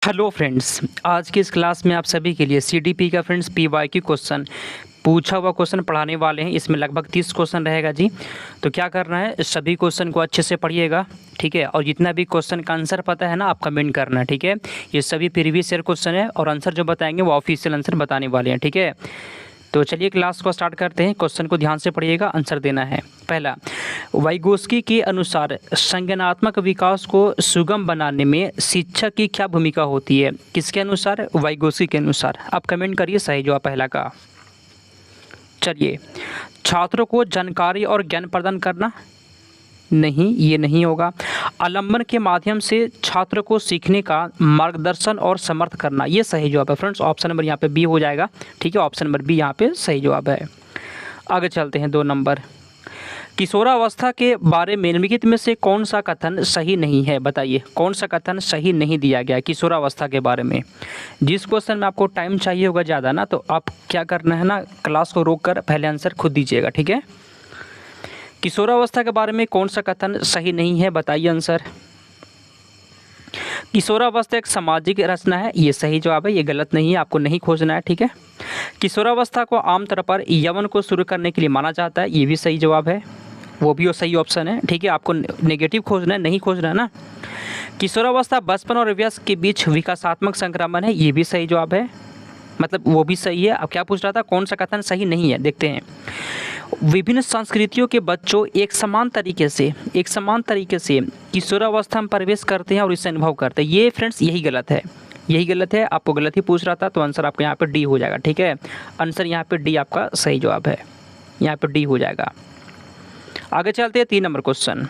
Hello friends, आज की इस क्लास में आप सभी के लिए सीडीपी का फ्रेंड्स पीवाईक्यू क्वेश्चन पूछा हुआ क्वेश्चन पढ़ाने वाले हैं। इसमें लगभग 30 क्वेश्चन रहेगा जी। तो क्या करना है, सभी क्वेश्चन को अच्छे से पढ़िएगा, ठीक है। और जितना भी क्वेश्चन का आंसर पता है ना, आप कमेंट करना, ठीक है। ये सभी प्रीवियस ईयर क्वेश्चन है और आंसर जो बताएंगे वो ऑफिशियल आंसर बताने वाले हैं, ठीक है। तो चलिए क्लास को स्टार्ट करते हैं। क्वेश्चन को ध्यान से पढ़िएगा, आंसर देना है। पहला, वाइगोस्की के अनुसार संज्ञानात्मक विकास को सुगम बनाने में शिक्षक की क्या भूमिका होती है? किसके अनुसार? वाइगोस्की के अनुसार। आप कमेंट करिए सही जवाब पहला का। चलिए, छात्रों को जानकारी और ज्ञान प्रदान करना, नहीं, ये नहीं होगा। आलंबन के माध्यम से छात्र को सीखने का मार्गदर्शन और समर्थ करना, ये सही जवाब है फ्रेंड्स। ऑप्शन नंबर यहाँ पे बी हो जाएगा, ठीक है। ऑप्शन नंबर बी यहाँ पे सही जवाब है। आगे चलते हैं 2 नंबर। किशोरावस्था के बारे में निम्नलिखित में से कौन सा कथन सही नहीं है? बताइए कौन सा कथन सही नहीं दिया गया किशोरावस्था के बारे में। जिस क्वेश्चन में आपको टाइम चाहिए होगा ज़्यादा ना, तो आप क्या करना है ना, क्लास को रोक कर पहले आंसर खुद दीजिएगा, ठीक है। किशोरावस्था के बारे में कौन सा कथन सही नहीं है? बताइए आंसर। किशोरावस्था एक सामाजिक रचना है, ये सही जवाब है, ये गलत नहीं है, आपको नहीं खोजना है, ठीक है। किशोरावस्था को आमतौर पर यौवन को शुरू करने के लिए माना जाता है, ये भी सही जवाब है, वो भी सही ऑप्शन है, ठीक है। आपको नेगेटिव खोजना है, नहीं खोजना है ना। किशोरावस्था बचपन और वयस्क के बीच विकासात्मक संक्रमण है, ये भी सही जवाब है, मतलब वो भी सही है। अब क्या पूछ रहा था, कौन सा कथन सही नहीं है? देखते हैं। विभिन्न संस्कृतियों के बच्चों एक समान तरीके से किशोरावस्था में प्रवेश करते हैं और इसे अनुभव करते हैं, ये फ्रेंड्स यही गलत है, यही गलत है। आपको गलत ही पूछ रहा था, तो आंसर आपका यहाँ पे डी हो जाएगा, ठीक है। आंसर यहाँ पे डी आपका सही जवाब है, यहाँ पे डी हो जाएगा। आगे चलते हैं 3 नंबर क्वेश्चन।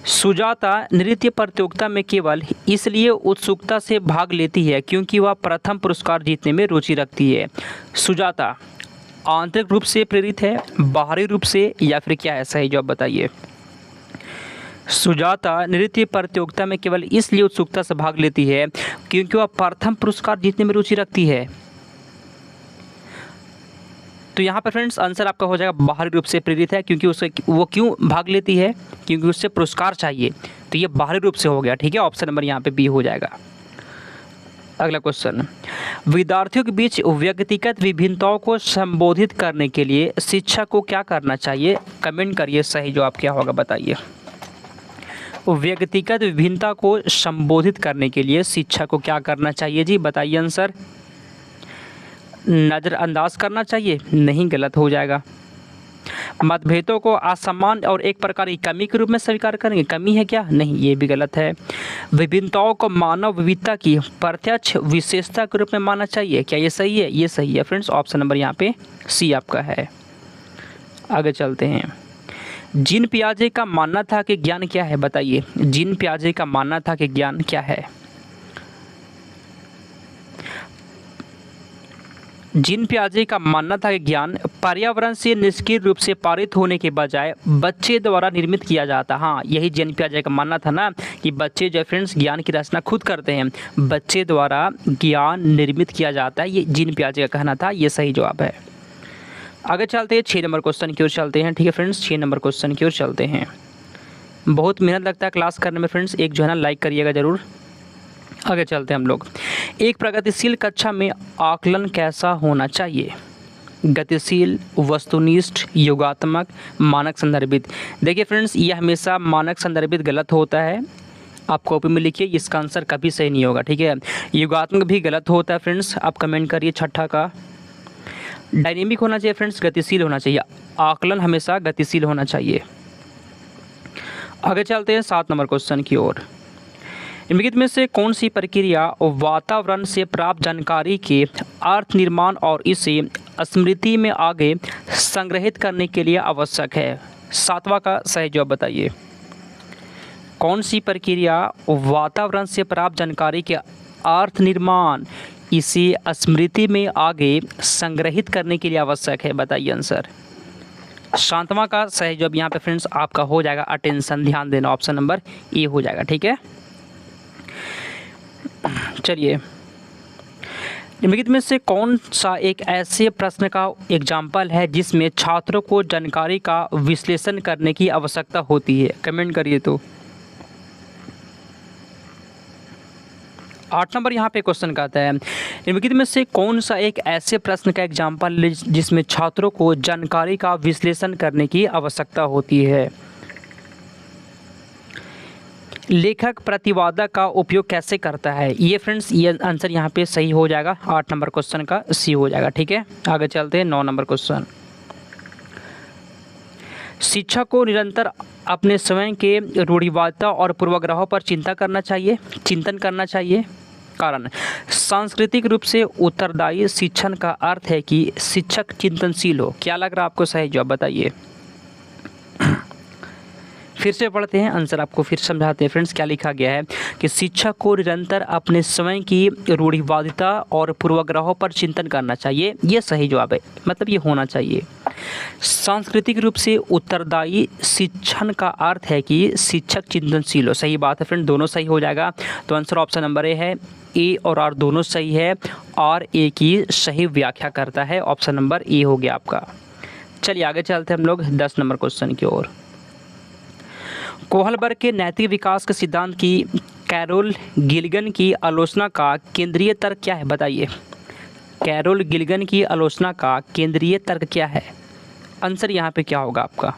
सुजाता नृत्य प्रतियोगिता में केवल इसलिए उत्सुकता से भाग लेती है क्योंकि वह प्रथम पुरस्कार जीतने में रुचि रखती है। सुजाता आंतरिक रूप से प्रेरित है, बाहरी रूप से, या फिर क्या है? सही जवाब बताइए। सुजाता नृत्य प्रतियोगिता में केवल इसलिए उत्सुकता से भाग लेती है क्योंकि वह प्रथम पुरस्कार जीतने में रुचि रखती है। तो यहाँ पर फ्रेंड्स आंसर आपका हो जाएगा बाहरी रूप से प्रेरित है, क्योंकि उसे वो क्यों भाग लेती है? क्योंकि उससे पुरस्कार चाहिए, तो ये बाहरी रूप से हो गया, ठीक है। ऑप्शन नंबर यहाँ पे बी हो जाएगा। अगला क्वेश्चन, विद्यार्थियों के बीच व्यक्तिगत विभिन्नताओं को संबोधित करने के लिए शिक्षक को क्या करना चाहिए? कमेंट करिए सही जवाब क्या होगा, बताइए। व्यक्तिगत विभिन्नता को संबोधित करने के लिए शिक्षक को क्या करना चाहिए जी? बताइए आंसर। नज़रअंदाज करना चाहिए, नहीं, गलत हो जाएगा। मतभेदों को असम्मान और एक प्रकार की कमी के रूप में स्वीकार करेंगे, कमी है क्या? नहीं, ये भी गलत है। विभिन्नताओं को मानव विविधता की प्रत्यक्ष विशेषता के रूप में मानना चाहिए, क्या ये सही है? ये सही है फ्रेंड्स। ऑप्शन नंबर यहाँ पे सी आपका है। आगे चलते हैं। जीन पियाजे का मानना था कि ज्ञान क्या है? बताइए, जीन पियाजे का मानना था कि ज्ञान क्या है? जीन पियाजे का मानना था कि ज्ञान पर्यावरण से निष्क्रिय रूप से पारित होने के बजाय बच्चे द्वारा निर्मित किया जाता। हाँ, यही जीन पियाजे का मानना था ना, कि बच्चे जो फ्रेंड्स ज्ञान की रचना खुद करते हैं, बच्चे द्वारा ज्ञान निर्मित किया जाता है, ये जीन पियाजे का कहना था, ये सही जवाब है। आगे चलते हैं 6 नंबर क्वेश्चन की ओर चलते हैं, ठीक है फ्रेंड्स। 6 नंबर क्वेश्चन की ओर चलते हैं। बहुत मेहनत लगता है क्लास करने में फ्रेंड्स, एक जो है ना लाइक करिएगा ज़रूर। आगे चलते हैं हम लोग। एक प्रगतिशील कक्षा में आकलन कैसा होना चाहिए? गतिशील, वस्तुनिष्ठ, योगात्मक, मानक संदर्भित। देखिए फ्रेंड्स, ये हमेशा मानक संदर्भित गलत होता है, आप कॉपी में लिखिए, इसका आंसर कभी सही नहीं होगा, ठीक है। योगात्मक भी गलत होता है फ्रेंड्स, आप कमेंट करिए छठा का। डायनेमिक होना चाहिए फ्रेंड्स, गतिशील होना चाहिए, आकलन हमेशा गतिशील होना चाहिए। आगे चलते हैं 7 नंबर क्वेश्चन की ओर। निम्नलिखित में से कौन सी प्रक्रिया वातावरण से प्राप्त जानकारी के अर्थ निर्माण और इसे स्मृति में आगे संग्रहित करने के लिए आवश्यक है? 7वां का सही जवाब बताइए। कौन सी प्रक्रिया वातावरण से प्राप्त जानकारी के अर्थ निर्माण इसे स्मृति में आगे संग्रहित करने के लिए आवश्यक है? बताइए आंसर। 7वां का सही जवाब यहाँ पे फ्रेंड्स आपका हो जाएगा अटेंशन, ध्यान देना, ऑप्शन नंबर ए हो जाएगा, ठीक है। चलिए, निम्नलिखित में से कौन सा एक ऐसे प्रश्न का एग्जाम्पल है जिसमें छात्रों को जानकारी का विश्लेषण करने की आवश्यकता होती है? कमेंट करिए। तो 8 नंबर यहाँ पे क्वेश्चन का आता है, निम्नलिखित में से कौन सा एक ऐसे प्रश्न का एग्जाम्पल जिसमें छात्रों को जानकारी का विश्लेषण करने की आवश्यकता होती है। लेखक प्रतिवादक का उपयोग कैसे करता है। ये फ्रेंड्स ये आंसर यहाँ पे सही हो जाएगा, 8 नंबर क्वेश्चन का सी हो जाएगा। ठीक है, आगे चलते हैं 9 नंबर क्वेश्चन। शिक्षक को निरंतर अपने स्वयं के रूढ़िवादिता और पूर्वाग्रहों पर चिंतन करना चाहिए। कारण, सांस्कृतिक रूप से उत्तरदायी शिक्षण का अर्थ है कि शिक्षक चिंतनशील हो। क्या लग रहा है आपको सही जवाब बताइए। फिर से पढ़ते हैं, आंसर आपको फिर समझाते हैं फ्रेंड्स। क्या लिखा गया है कि शिक्षक को निरंतर अपने स्वयं की रूढ़िवादिता और पूर्वाग्रहों पर चिंतन करना चाहिए। ये सही जवाब है, मतलब ये होना चाहिए। सांस्कृतिक रूप से उत्तरदायी शिक्षण का अर्थ है कि शिक्षक चिंतनशील हो। सही बात है फ्रेंड, दोनों सही हो जाएगा। तो आंसर ऑप्शन नंबर ए है, ए और आर दोनों सही है और ए की सही व्याख्या करता है। ऑप्शन नंबर ए हो गया आपका। चलिए आगे चलते हैं हम लोग 10 नंबर क्वेश्चन की ओर। कोहलबर्ग के नैतिक विकास के सिद्धांत की कैरोल गिल्लिगन की आलोचना का केंद्रीय तर्क क्या है बताइए। कैरोल गिल्लिगन की आलोचना का केंद्रीय तर्क क्या है। आंसर यहाँ पे क्या होगा आपका,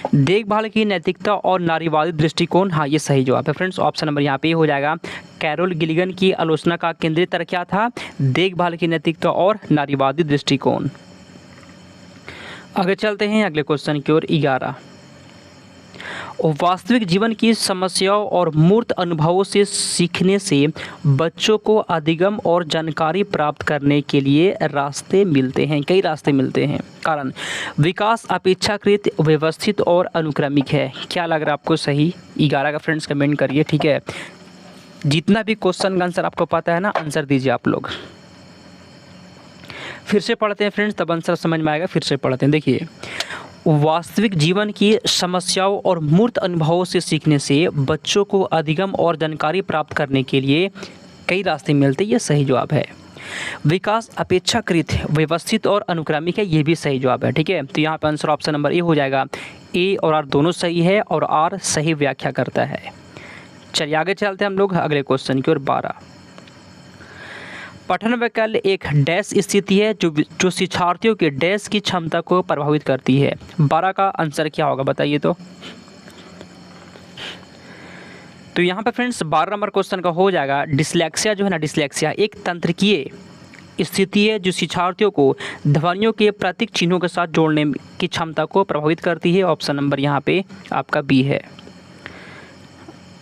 देखभाल की नैतिकता और नारीवादी दृष्टिकोण। हाँ, ये सही जवाब है फ्रेंड्स। ऑप्शन नंबर यहाँ पे हो जाएगा। कैरोल गिल्लिगन की आलोचना का केंद्रीय तर्क क्या था, देखभाल की नैतिकता और नारीवादी दृष्टिकोण। आगे चलते हैं अगले क्वेश्चन की ओर 11। वास्तविक जीवन की समस्याओं और मूर्त अनुभवों से सीखने से बच्चों को अधिगम और जानकारी प्राप्त करने के लिए रास्ते मिलते हैं, कई रास्ते मिलते हैं। कारण, विकास अपेक्षाकृत व्यवस्थित और अनुक्रमिक है। क्या लग रहा है आपको सही। 11 का फ्रेंड्स कमेंट करिए। ठीक है, जितना भी क्वेश्चन का आंसर आपको पता है ना, आंसर दीजिए आप लोग। फिर से पढ़ते हैं फ्रेंड्स, तब आंसर समझ में आएगा। फिर से पढ़ते हैं, देखिए। वास्तविक जीवन की समस्याओं और मूर्त अनुभवों से सीखने से बच्चों को अधिगम और जानकारी प्राप्त करने के लिए कई रास्ते मिलते हैं। ये सही जवाब है। विकास अपेक्षाकृत व्यवस्थित और अनुक्रमिक है, ये भी सही जवाब है। ठीक है, तो यहाँ पर आंसर ऑप्शन नंबर ए हो जाएगा। ए और आर दोनों सही है और आर सही व्याख्या करता है। चलिए आगे चलते हैं हम लोग अगले क्वेश्चन की ओर 12। पठन वैकल्य एक डैश स्थिति है जो शिक्षार्थियों के डैश की क्षमता को प्रभावित करती है। 12 का आंसर क्या होगा बताइए। तो यहाँ पे फ्रेंड्स 12 नंबर क्वेश्चन का हो जाएगा डिसलेक्सिया जो है ना, डिसलेक्सिया एक तंत्रिकीय स्थिति है जो शिक्षार्थियों को ध्वनियों के प्रतीक चिन्हों के साथ जोड़ने की क्षमता को प्रभावित करती है। ऑप्शन नंबर यहाँ पे आपका बी है।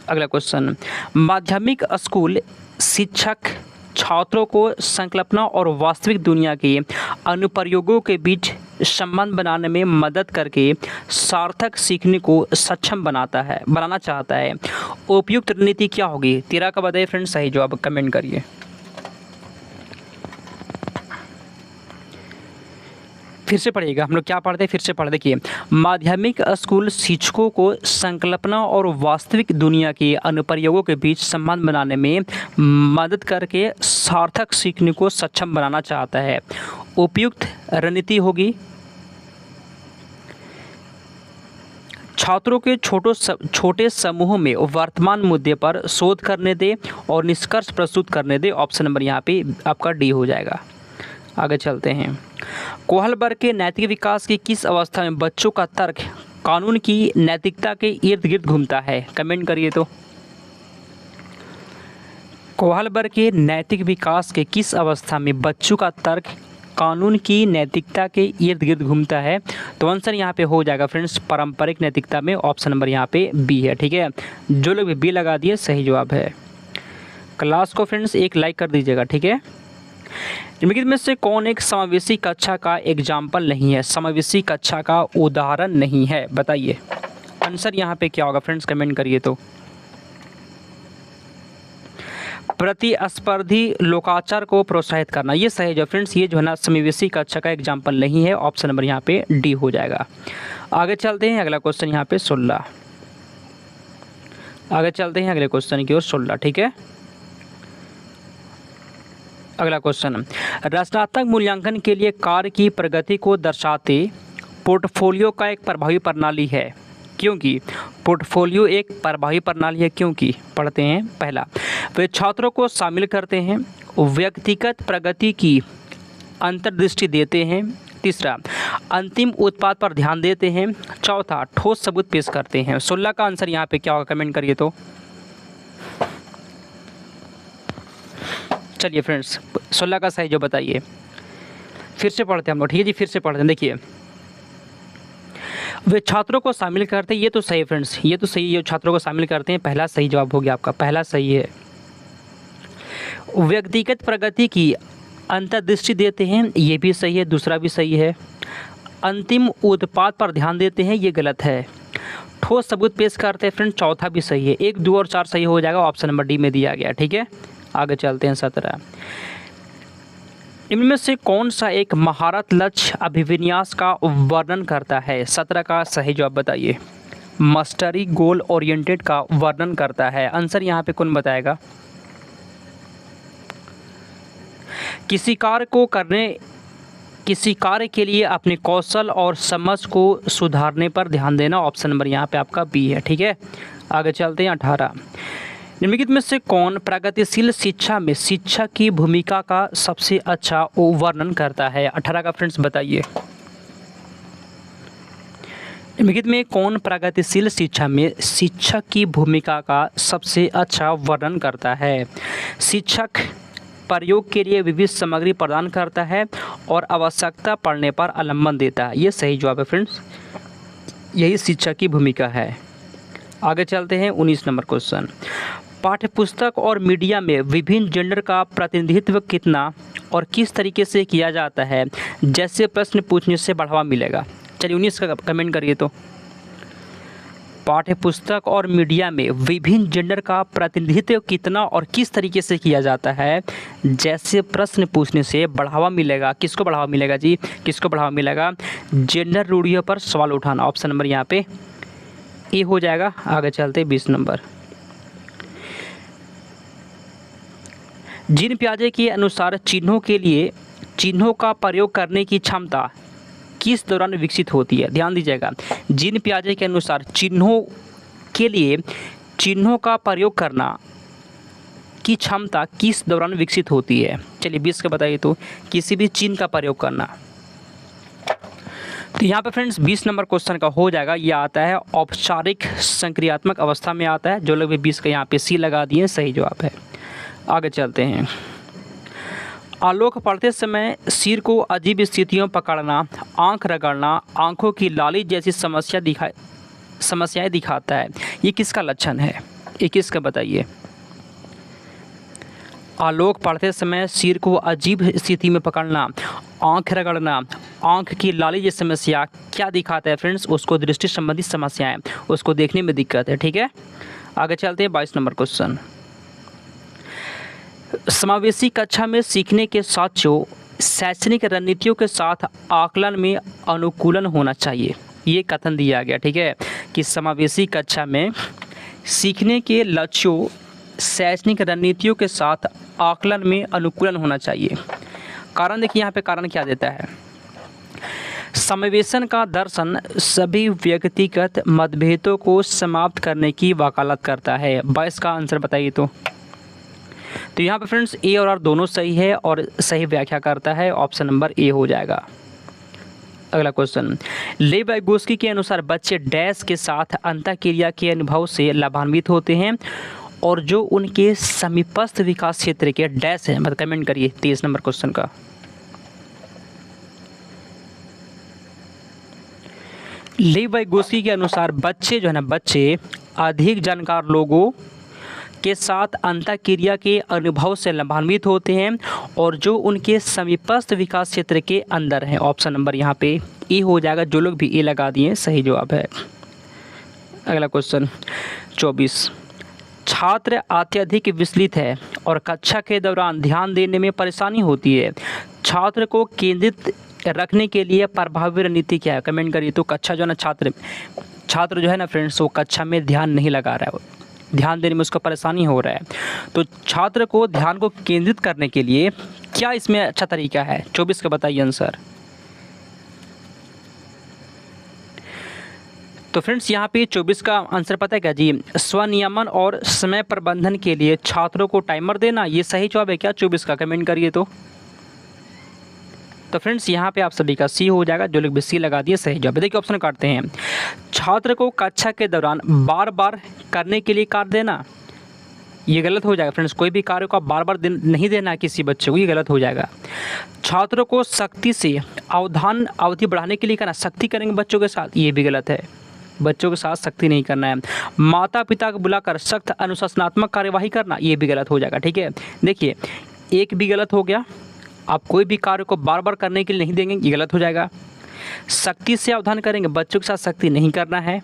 अगला क्वेश्चन, माध्यमिक स्कूल शिक्षक छात्रों को संकल्पना और वास्तविक दुनिया के अनुप्रयोगों के बीच संबंध बनाने में मदद करके सार्थक सीखने को सक्षम बनाना चाहता है। उपयुक्त रणनीति क्या होगी। 13 का बताइए फ्रेंड्स सही जवाब कमेंट करिए। फिर से पढ़िएगा, हम लोग क्या पढ़ते हैं, फिर से पढ़ देखिए। माध्यमिक स्कूल शिक्षकों को संकल्पना और वास्तविक दुनिया के अनुप्रयोगों के बीच संबंध बनाने में मदद करके सार्थक सीखने को सक्षम बनाना चाहता है। उपयुक्त रणनीति होगी छात्रों के छोटे समूहों में वर्तमान मुद्दे पर शोध करने दे और निष्कर्ष प्रस्तुत करने दे। ऑप्शन नंबर यहाँ पे आपका डी हो जाएगा। आगे चलते हैं। कोहलबर्ग के नैतिक विकास की किस अवस्था में बच्चों का तर्क कानून की नैतिकता के इर्द गिर्द घूमता है। कमेंट करिए। तो कोहलबर्ग के नैतिक विकास के किस अवस्था में बच्चों का तर्क कानून की नैतिकता के इर्द गिर्द घूमता है। तो आंसर यहाँ पे हो जाएगा फ्रेंड्स पारंपरिक नैतिकता में। ऑप्शन नंबर यहाँ पे बी है। ठीक है, जो लोग भी बी लगा दिए सही जवाब है। क्लास को फ्रेंड्स एक लाइक कर दीजिएगा। ठीक है, निम्नलिखित में से कौन एक समावेशी कक्षा का एग्जाम्पल नहीं है, समावेशी कक्षा का उदाहरण नहीं है बताइए। आंसर यहाँ पे क्या होगा फ्रेंड्स कमेंट करिए। तो प्रतिस्पर्धी लोकाचार को प्रोत्साहित करना, ये सही है फ्रेंड्स। ये जो है ना समावेशी कक्षा का एग्जाम्पल नहीं है। ऑप्शन नंबर यहाँ पे डी हो जाएगा। आगे चलते हैं अगला क्वेश्चन यहाँ पे 16। आगे चलते हैं अगले क्वेश्चन की ओर 16। ठीक है, अगला क्वेश्चन, रचनात्मक मूल्यांकन के लिए कार्य की प्रगति को दर्शाते पोर्टफोलियो का एक प्रभावी प्रणाली है, क्योंकि पोर्टफोलियो एक प्रभावी प्रणाली है क्योंकि पढ़ते हैं। पहला, वे छात्रों को शामिल करते हैं, व्यक्तिगत प्रगति की अंतर्दृष्टि देते हैं। तीसरा, अंतिम उत्पाद पर ध्यान देते हैं। चौथा, ठोस सबूत पेश करते हैं। 16 का आंसर यहाँ पे क्या होगा, कमेंट करिए। तो चलिए फ्रेंड्स, 16 का सही जो बताइए। फिर से पढ़ते हैं हम लोग, ठीक है जी, फिर से पढ़ते हैं। देखिए, वे छात्रों को शामिल करते हैं, ये तो सही है फ्रेंड्स, ये तो सही है, छात्रों को शामिल करते हैं, पहला सही जवाब हो गया आपका, पहला सही है। व्यक्तिगत प्रगति की अंतर्दृष्टि देते हैं, ये भी सही है, दूसरा भी सही है। अंतिम उत्पाद पर ध्यान देते हैं, ये गलत है। ठोस सबूत पेश करते हैं फ्रेंड, चौथा भी सही है। 1, 2 और 4 सही हो जाएगा, ऑप्शन नंबर डी में दिया गया, ठीक है। आगे चलते हैं। 17, इनमें से कौन सा एक महारत लक्ष्य अभिविन्यास का वर्णन करता है? 17 का सही जवाब बताइए। मास्टरी गोल ओरिएंटेड का वर्णन करता है। आंसर यहाँ पे कौन बताएगा? किसी कार्य के लिए अपने कौशल और समझ को सुधारने पर ध्यान देना, ऑप्शन नंबर यहाँ पे आपका बी है, ठीक है। आगे चलते हैं। 18, निम्नलिखित में से कौन प्रगतिशील शिक्षा में शिक्षक की भूमिका का सबसे अच्छा वर्णन करता है? 18 का फ्रेंड्स बताइए। निम्नलिखित में कौन प्रगतिशील शिक्षा में शिक्षक की भूमिका का सबसे अच्छा वर्णन करता है? शिक्षक प्रयोग के लिए विविध सामग्री प्रदान करता है और आवश्यकता पड़ने पर अवलंबन देता है। ये सही जवाब है फ्रेंड्स, यही शिक्षक की भूमिका है। आगे चलते हैं। 19 नंबर क्वेश्चन, पाठ्यपुस्तक और मीडिया में विभिन्न जेंडर का प्रतिनिधित्व कितना और किस तरीके से किया जाता है, जैसे प्रश्न पूछने से बढ़ावा मिलेगा? चलिए 19 का कमेंट करिए। तो पाठ्यपुस्तक और मीडिया में विभिन्न जेंडर का प्रतिनिधित्व कितना और किस तरीके से किया जाता है, जैसे प्रश्न पूछने से बढ़ावा मिलेगा? किसको बढ़ावा मिलेगा जी, किसको बढ़ावा मिलेगा? जेंडर रूढ़ियों पर सवाल उठाना, ऑप्शन नंबर यहाँ पे ए हो जाएगा। आगे चलते 20 नंबर, जीन पियाजे के अनुसार चिन्हों का प्रयोग करने की क्षमता किस दौरान विकसित होती है? ध्यान दीजिएगा, जीन पियाजे के अनुसार चिन्हों के लिए चिन्हों का प्रयोग करना की क्षमता किस दौरान विकसित होती है? चलिए 20 का बताइए। तो किसी भी चिन्ह का प्रयोग करना, तो यहाँ पे फ्रेंड्स 20 नंबर क्वेश्चन का हो जाएगा। ये आता है औपचारिक संक्रियात्मक अवस्था में आता है। जो लोग भी 20 का यहाँ पे सी लगा दिए, सही जवाब है। आगे चलते हैं। आलोक पढ़ते समय सिर को अजीब स्थितियों पकड़ना, आंख रगड़ना, आंखों की लाली जैसी समस्याएं दिखाता है, ये किसका लक्षण है? 21 का बताइए। आलोक पढ़ते समय सिर को अजीब स्थिति में पकड़ना, आंख रगड़ना, आंख की लाली जैसी समस्या क्या दिखाता है फ्रेंड्स? उसको दृष्टि संबंधी समस्याएं, उसको देखने में दिक्कत है, ठीक है। आगे चलते हैं। 22 नंबर क्वेश्चन, समावेशी कक्षा में सीखने के साथियों शैक्षणिक रणनीतियों के साथ आकलन में अनुकूलन होना चाहिए, ये कथन दिया गया, ठीक है, कि समावेशी कक्षा में सीखने के लक्ष्यों शैक्षणिक रणनीतियों के साथ आकलन में अनुकूलन होना चाहिए। कारण देखिए, यहाँ पे कारण क्या देता है? समावेशन का दर्शन सभी व्यक्तिगत मतभेदों को समाप्त करने की वकालत करता है। 22 का आंसर बताइए। तो यहाँ पे फ्रेंड्स ए और आर दोनों सही है और सही व्याख्या करता है, ऑप्शन नंबर ए हो जाएगा। अगला क्वेश्चन, लेव वाइगोस्की के अनुसार बच्चे डैश के साथ अंतःक्रिया के अनुभव से लाभान्वित होते हैं और जो उनके समीपस्थ विकास क्षेत्र के डैश है, मतलब कमेंट करिए 23 नंबर क्वेश्चन का। लेव वाइगोस्की के अनुसार बच्चे जो है ना, बच्चे अधिक जानकार लोगों के साथ अंतःक्रिया के अनुभव से लाभान्वित होते हैं और जो उनके समीपस्थ विकास क्षेत्र के अंदर है, ऑप्शन नंबर यहाँ पे ए हो जाएगा। जो लोग भी ए लगा दिए सही जवाब है। अगला क्वेश्चन 24, छात्र अत्यधिक विचलित है और कक्षा के दौरान ध्यान देने में परेशानी होती है, छात्र को केंद्रित रखने के लिए प्रभावी रणनीति क्या है? कमेंट करिए। तो कक्षा जो है ना, छात्र जो है ना फ्रेंड्स, वो कक्षा में ध्यान नहीं लगा रहा है, ध्यान देने में उसको परेशानी हो रहा है, तो छात्र को ध्यान को केंद्रित करने के लिए क्या इसमें अच्छा तरीका है? 24 का बताइए आंसर। तो फ्रेंड्स यहाँ पे 24 का आंसर पता है क्या जी, स्वनियमन और समय प्रबंधन के लिए छात्रों को टाइमर देना, ये सही जवाब है क्या 24 का? कमेंट करिए। तो फ्रेंड्स यहाँ पे आप सभी का सी हो जाएगा, जो लोग भी सी लगा दिए सही जवाब। देखिए ऑप्शन काटते हैं, छात्र को कक्षा के दौरान बार बार करने के लिए कार्य देना, ये गलत हो जाएगा फ्रेंड्स। कोई भी कार्य को आप बार बार नहीं देना है किसी बच्चे को, ये गलत हो जाएगा। छात्रों को सख्ती से अवधान अवधि बढ़ाने के लिए करना, सख्ती करेंगे बच्चों के साथ, ये भी गलत है। बच्चों के साथ सख्ती नहीं करना है। माता पिता को बुलाकर सख्त अनुशासनात्मक कार्यवाही करना, ये भी गलत हो जाएगा। ठीक है, देखिए एक भी गलत हो गया। आप कोई भी कार्य को बार बार करने के लिए नहीं देंगे, ये गलत हो जाएगा। सख्ती से अवधान करेंगे, बच्चों के साथ सख्ती नहीं करना है।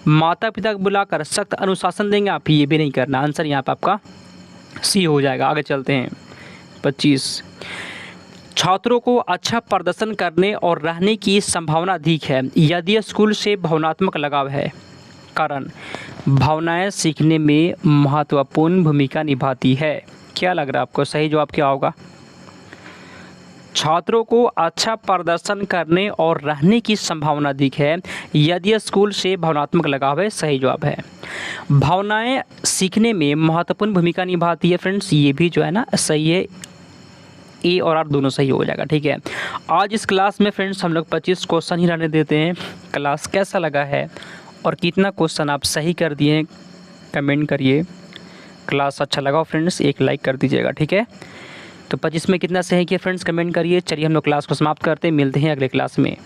माता पिता को बुलाकर सख्त अनुशासन देंगे आप, ये भी नहीं करना। आंसर यहाँ पर आपका सी हो जाएगा। आगे चलते हैं 25, छात्रों को अच्छा प्रदर्शन करने और रहने की संभावना अधिक है यदि स्कूल से भावनात्मक लगाव है। कारण, भावनाएं सीखने में महत्वपूर्ण भूमिका निभाती है। क्या लग रहा है आपको, सही जवाब क्या होगा? छात्रों को अच्छा प्रदर्शन करने और रहने की संभावना अधिक है यदि स्कूल से भावनात्मक लगाव है, सही जवाब है। भावनाएं सीखने में महत्वपूर्ण भूमिका निभाती है फ्रेंड्स, ये भी जो है ना सही है। ए और आर दोनों सही हो जाएगा। ठीक है, आज इस क्लास में फ्रेंड्स हम लोग 25 क्वेश्चन ही रहने देते हैं। क्लास कैसा लगा है और कितना क्वेश्चन आप सही कर दिए हैं कमेंट करिए। क्लास अच्छा लगा फ्रेंड्स एक लाइक कर दीजिएगा। ठीक है, तो 25 में कितना सही किया फ्रेंड्स कमेंट करिए। चलिए हम लोग क्लास को समाप्त करते हैं, मिलते हैं अगले क्लास में।